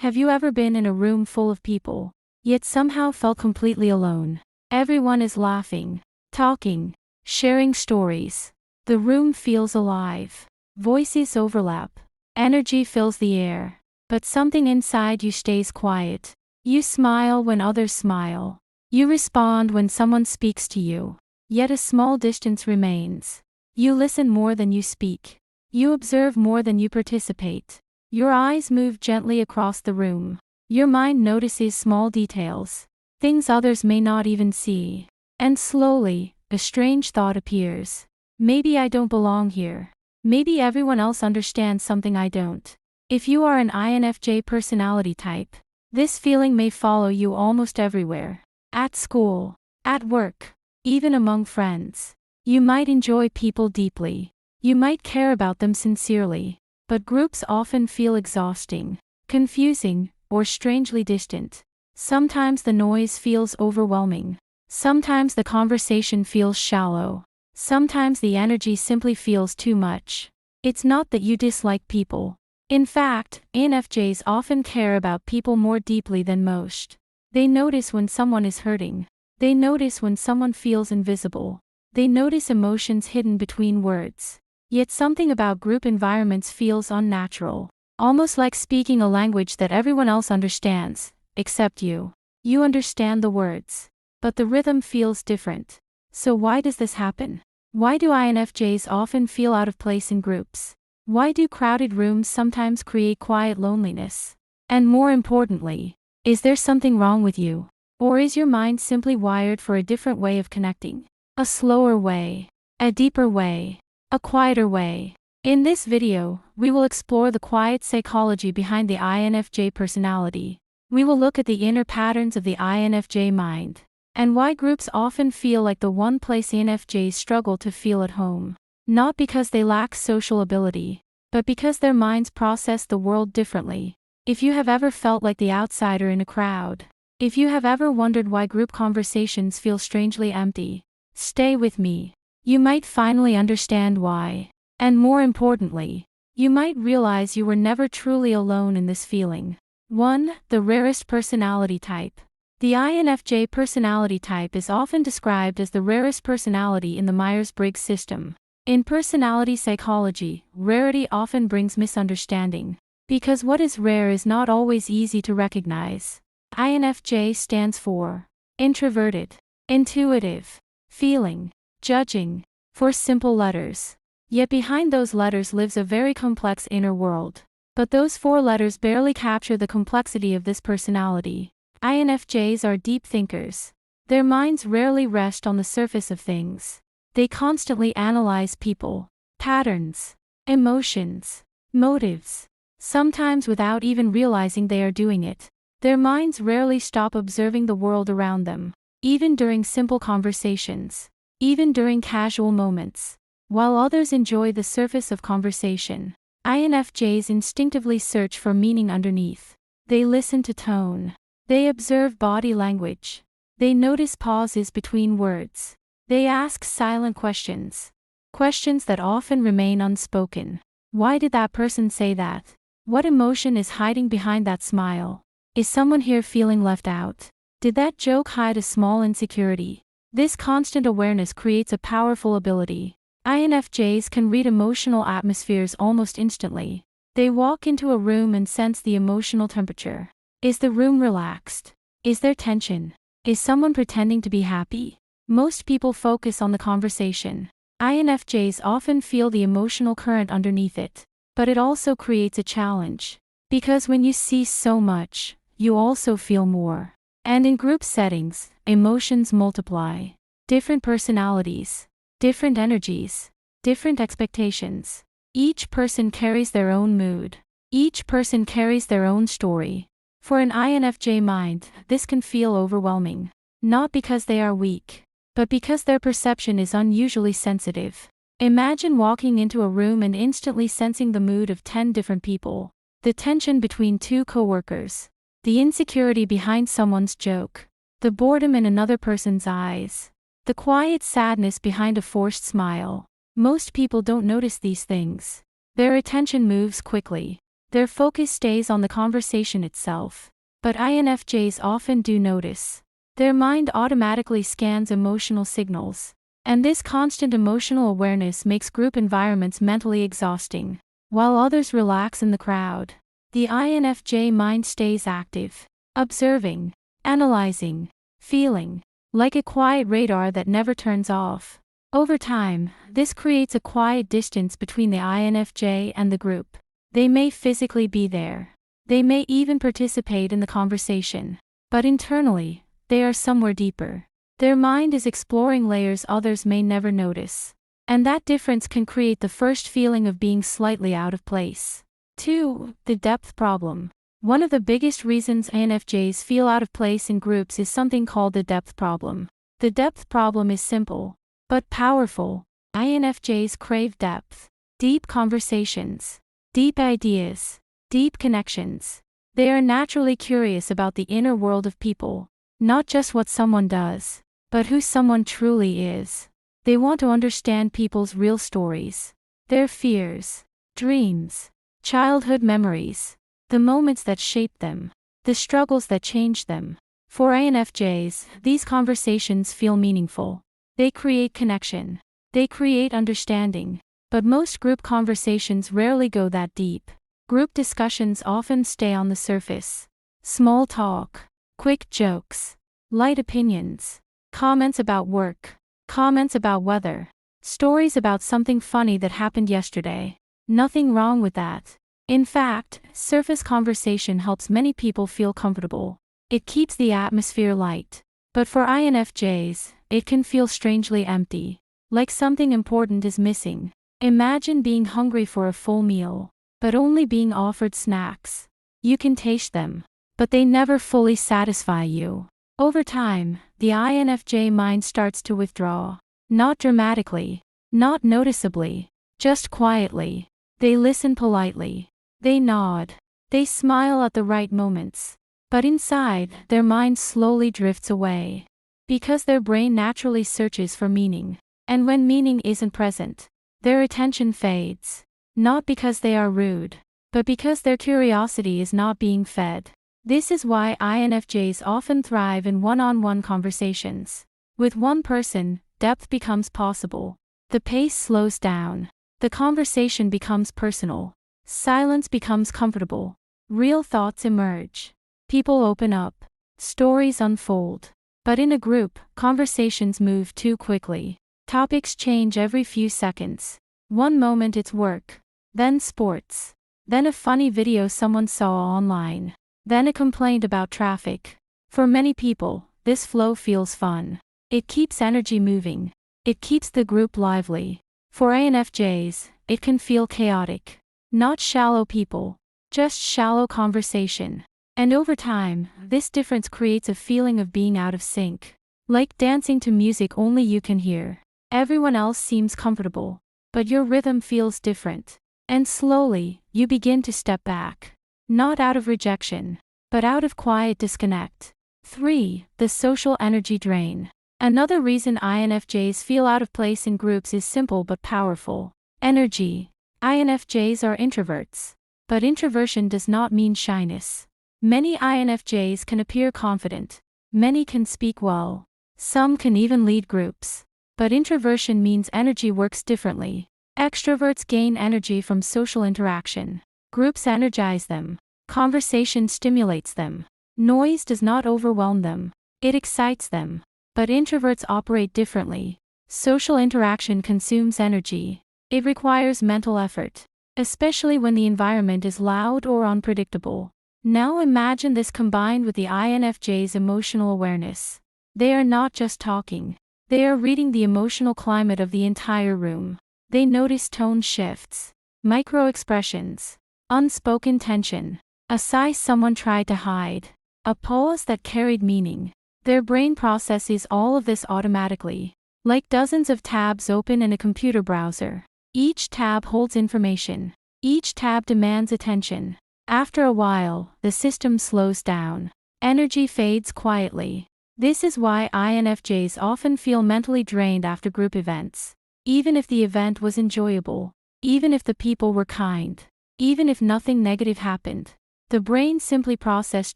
Have you ever been in a room full of people, yet somehow felt completely alone? Everyone is laughing, talking, sharing stories. The room feels alive. Voices overlap. Energy fills the air. But something inside you stays quiet. You smile when others smile. You respond when someone speaks to you. Yet a small distance remains. You listen more than you speak. You observe more than you participate. Your eyes move gently across the room. Your mind notices small details, things others may not even see. And slowly, a strange thought appears. Maybe I don't belong here. Maybe everyone else understands something I don't. If you are an INFJ personality type, this feeling may follow you almost everywhere. At school, at work, even among friends. You might enjoy people deeply. You might care about them sincerely. But groups often feel exhausting, confusing, or strangely distant. Sometimes the noise feels overwhelming. Sometimes the conversation feels shallow. Sometimes the energy simply feels too much. It's not that you dislike people. In fact, INFJs often care about people more deeply than most. They notice when someone is hurting. They notice when someone feels invisible. They notice emotions hidden between words. Yet something about group environments feels unnatural, almost like speaking a language that everyone else understands, except you. You understand the words, but the rhythm feels different. So why does this happen? Why do INFJs often feel out of place in groups? Why do crowded rooms sometimes create quiet loneliness? And more importantly, is there something wrong with you? Or is your mind simply wired for a different way of connecting? A slower way, a deeper way, a quieter way. In this video, we will explore the quiet psychology behind the INFJ personality. We will look at the inner patterns of the INFJ mind, and why groups often feel like the one place INFJs struggle to feel at home. Not because they lack social ability, but because their minds process the world differently. If you have ever felt like the outsider in a crowd, if you have ever wondered why group conversations feel strangely empty, stay with me. You might finally understand why. And more importantly, you might realize you were never truly alone in this feeling. 1. The rarest personality type. The INFJ personality type is often described as the rarest personality in the Myers-Briggs system. In personality psychology, rarity often brings misunderstanding, because what is rare is not always easy to recognize. INFJ stands for introverted, intuitive, feeling, judging, 4 simple letters. Yet behind those letters lives a very complex inner world. But those 4 letters barely capture the complexity of this personality. INFJs are deep thinkers. Their minds rarely rest on the surface of things. They constantly analyze people, patterns, emotions, motives, sometimes without even realizing they are doing it. Their minds rarely stop observing the world around them, even during simple conversations. Even during casual moments. While others enjoy the surface of conversation, INFJs instinctively search for meaning underneath. They listen to tone. They observe body language. They notice pauses between words. They ask silent questions. Questions that often remain unspoken. Why did that person say that? What emotion is hiding behind that smile? Is someone here feeling left out? Did that joke hide a small insecurity? This constant awareness creates a powerful ability. INFJs can read emotional atmospheres almost instantly. They walk into a room and sense the emotional temperature. Is the room relaxed? Is there tension? Is someone pretending to be happy? Most people focus on the conversation. INFJs often feel the emotional current underneath it. But it also creates a challenge. Because when you see so much, you also feel more. And in group settings, emotions multiply. Different personalities, different energies, different expectations. Each person carries their own mood. Each person carries their own story. For an INFJ mind, this can feel overwhelming. Not because they are weak, but because their perception is unusually sensitive. Imagine walking into a room and instantly sensing the mood of 10 different people. The tension between 2 coworkers. The insecurity behind someone's joke. The boredom in another person's eyes. The quiet sadness behind a forced smile. Most people don't notice these things. Their attention moves quickly. Their focus stays on the conversation itself. But INFJs often do notice. Their mind automatically scans emotional signals. And this constant emotional awareness makes group environments mentally exhausting. While others relax in the crowd, the INFJ mind stays active, observing, analyzing, feeling, like a quiet radar that never turns off. Over time, this creates a quiet distance between the INFJ and the group. They may physically be there. They may even participate in the conversation. But internally, they are somewhere deeper. Their mind is exploring layers others may never notice. And that difference can create the first feeling of being slightly out of place. 2. The depth problem. One of the biggest reasons INFJs feel out of place in groups is something called the depth problem. The depth problem is simple, but powerful. INFJs crave depth, deep conversations, deep ideas, deep connections. They are naturally curious about the inner world of people, not just what someone does, but who someone truly is. They want to understand people's real stories, their fears, dreams, childhood memories, the moments that shaped them, the struggles that changed them. For INFJs, these conversations feel meaningful. They create connection. They create understanding. But most group conversations rarely go that deep. Group discussions often stay on the surface. Small talk, quick jokes, light opinions, comments about work, comments about weather, stories about something funny that happened yesterday. Nothing wrong with that. In fact, surface conversation helps many people feel comfortable. It keeps the atmosphere light. But for INFJs, it can feel strangely empty, like something important is missing. Imagine being hungry for a full meal, but only being offered snacks. You can taste them, but they never fully satisfy you. Over time, the INFJ mind starts to withdraw. Not dramatically, not noticeably, just quietly. They listen politely. They nod. They smile at the right moments. But inside, their mind slowly drifts away. Because their brain naturally searches for meaning. And when meaning isn't present, their attention fades. Not because they are rude, but because their curiosity is not being fed. This is why INFJs often thrive in one-on-one conversations. With one person, depth becomes possible. The pace slows down. The conversation becomes personal. Silence becomes comfortable. Real thoughts emerge. People open up. Stories unfold. But in a group, conversations move too quickly. Topics change every few seconds. One moment it's work, then sports, then a funny video someone saw online, then a complaint about traffic. For many people, this flow feels fun. It keeps energy moving. It keeps the group lively. For INFJs, it can feel chaotic. Not shallow people, just shallow conversation. And over time, this difference creates a feeling of being out of sync. Like dancing to music only you can hear. Everyone else seems comfortable, but your rhythm feels different. And slowly, you begin to step back. Not out of rejection, but out of quiet disconnect. 3. The social energy drain. Another reason INFJs feel out of place in groups is simple but powerful. Energy. INFJs are introverts. But introversion does not mean shyness. Many INFJs can appear confident. Many can speak well. Some can even lead groups. But introversion means energy works differently. Extroverts gain energy from social interaction. Groups energize them. Conversation stimulates them. Noise does not overwhelm them. It excites them. But introverts operate differently. Social interaction consumes energy. It requires mental effort, especially when the environment is loud or unpredictable. Now imagine this combined with the INFJ's emotional awareness. They are not just talking. They are reading the emotional climate of the entire room. They notice tone shifts, micro-expressions, unspoken tension, a sigh someone tried to hide, a pause that carried meaning. Their brain processes all of this automatically, like dozens of tabs open in a computer browser. Each tab holds information. Each tab demands attention. After a while, the system slows down. Energy fades quietly. This is why INFJs often feel mentally drained after group events. Even if the event was enjoyable. Even if the people were kind. even if nothing negative happened. The brain simply processed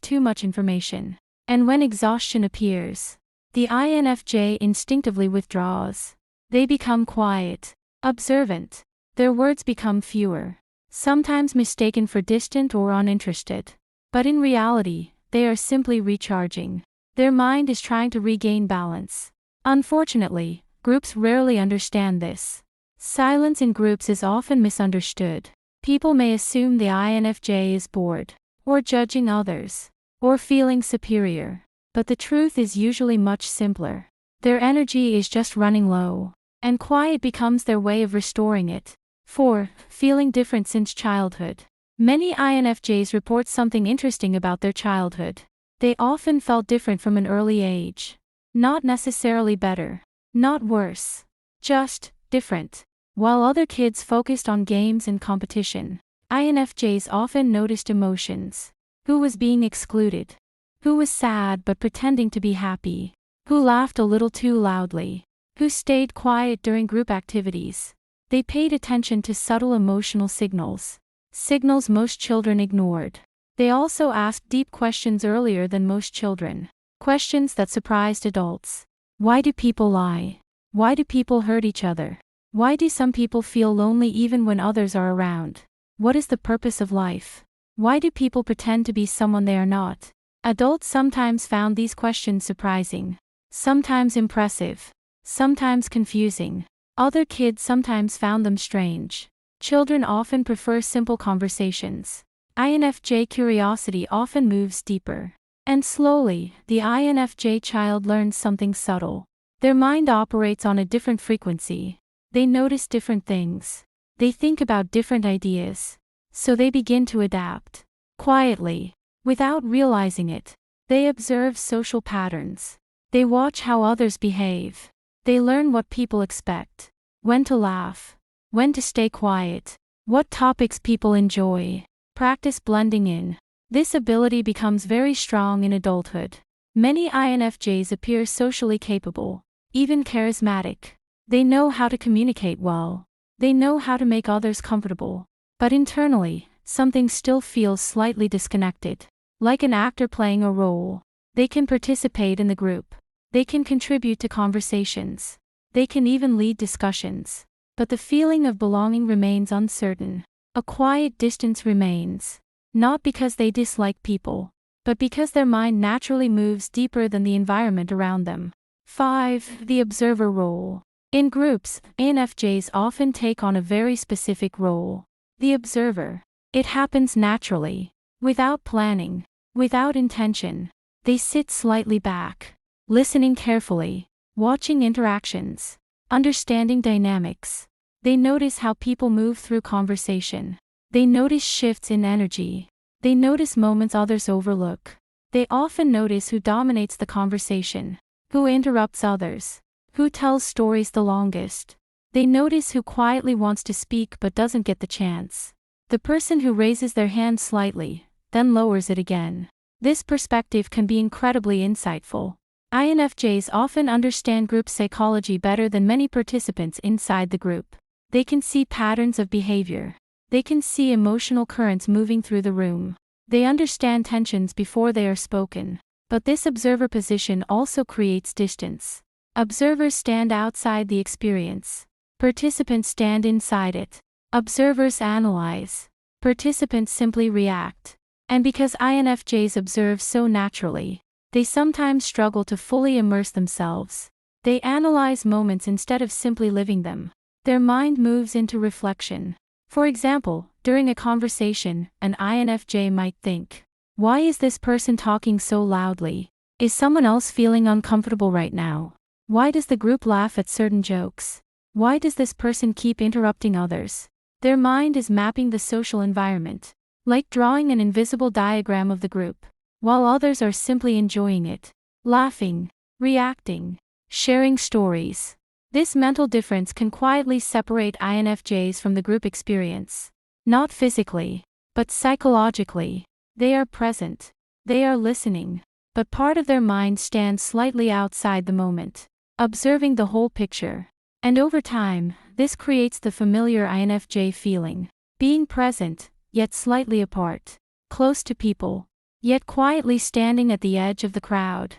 too much information. And when exhaustion appears, the INFJ instinctively withdraws. They become quiet, observant. Their words become fewer, sometimes mistaken for distant or uninterested. But in reality, they are simply recharging. Their mind is trying to regain balance. Unfortunately, groups rarely understand this. Silence in groups is often misunderstood. People may assume the INFJ is bored, or judging others, or feeling superior. But the truth is usually much simpler. Their energy is just running low, and quiet becomes their way of restoring it. 4. Feeling different since childhood. Many INFJs report something interesting about their childhood. They often felt different from an early age. Not necessarily better, not worse, just different. While other kids focused on games and competition, INFJs often noticed emotions. Who was being excluded? Who was sad but pretending to be happy? Who laughed a little too loudly? Who stayed quiet during group activities? They paid attention to subtle emotional signals. Signals most children ignored. They also asked deep questions earlier than most children. Questions that surprised adults. Why do people lie? Why do people hurt each other? Why do some people feel lonely even when others are around? What is the purpose of life? Why do people pretend to be someone they are not? Adults sometimes found these questions surprising, sometimes impressive, sometimes confusing. Other kids sometimes found them strange. Children often prefer simple conversations. INFJ curiosity often moves deeper. And slowly, the INFJ child learns something subtle. Their mind operates on a different frequency. They notice different things. They think about different ideas. So they begin to adapt. Quietly, without realizing it, they observe social patterns. They watch how others behave. They learn what people expect. When to laugh. When to stay quiet. What topics people enjoy. Practice blending in. This ability becomes very strong in adulthood. Many INFJs appear socially capable, even charismatic. They know how to communicate well. They know how to make others comfortable. But internally, something still feels slightly disconnected. Like an actor playing a role. They can participate in the group. They can contribute to conversations. They can even lead discussions. But the feeling of belonging remains uncertain. A quiet distance remains. Not because they dislike people, but because their mind naturally moves deeper than the environment around them. 5. The observer role. In groups, INFJs often take on a very specific role. The observer. It happens naturally, without planning, without intention. They sit slightly back, listening carefully, watching interactions, understanding dynamics. They notice how people move through conversation. They notice shifts in energy. They notice moments others overlook. They often notice who dominates the conversation, who interrupts others, who tells stories the longest. They notice who quietly wants to speak but doesn't get the chance. The person who raises their hand slightly, then lowers it again. This perspective can be incredibly insightful. INFJs often understand group psychology better than many participants inside the group. They can see patterns of behavior. They can see emotional currents moving through the room. They understand tensions before they are spoken. But this observer position also creates distance. Observers stand outside the experience. Participants stand inside it. Observers analyze. Participants simply react. And because INFJs observe so naturally, they sometimes struggle to fully immerse themselves. They analyze moments instead of simply living them. Their mind moves into reflection. For example, during a conversation, an INFJ might think, "Why is this person talking so loudly? Is someone else feeling uncomfortable right now? Why does the group laugh at certain jokes? Why does this person keep interrupting others?" Their mind is mapping the social environment, like drawing an invisible diagram of the group, while others are simply enjoying it, laughing, reacting, sharing stories. This mental difference can quietly separate INFJs from the group experience. Not physically, but psychologically. They are present. They are listening. But part of their mind stands slightly outside the moment, observing the whole picture. And over time, this creates the familiar INFJ feeling. Being present, yet slightly apart. Close to people, yet quietly standing at the edge of the crowd.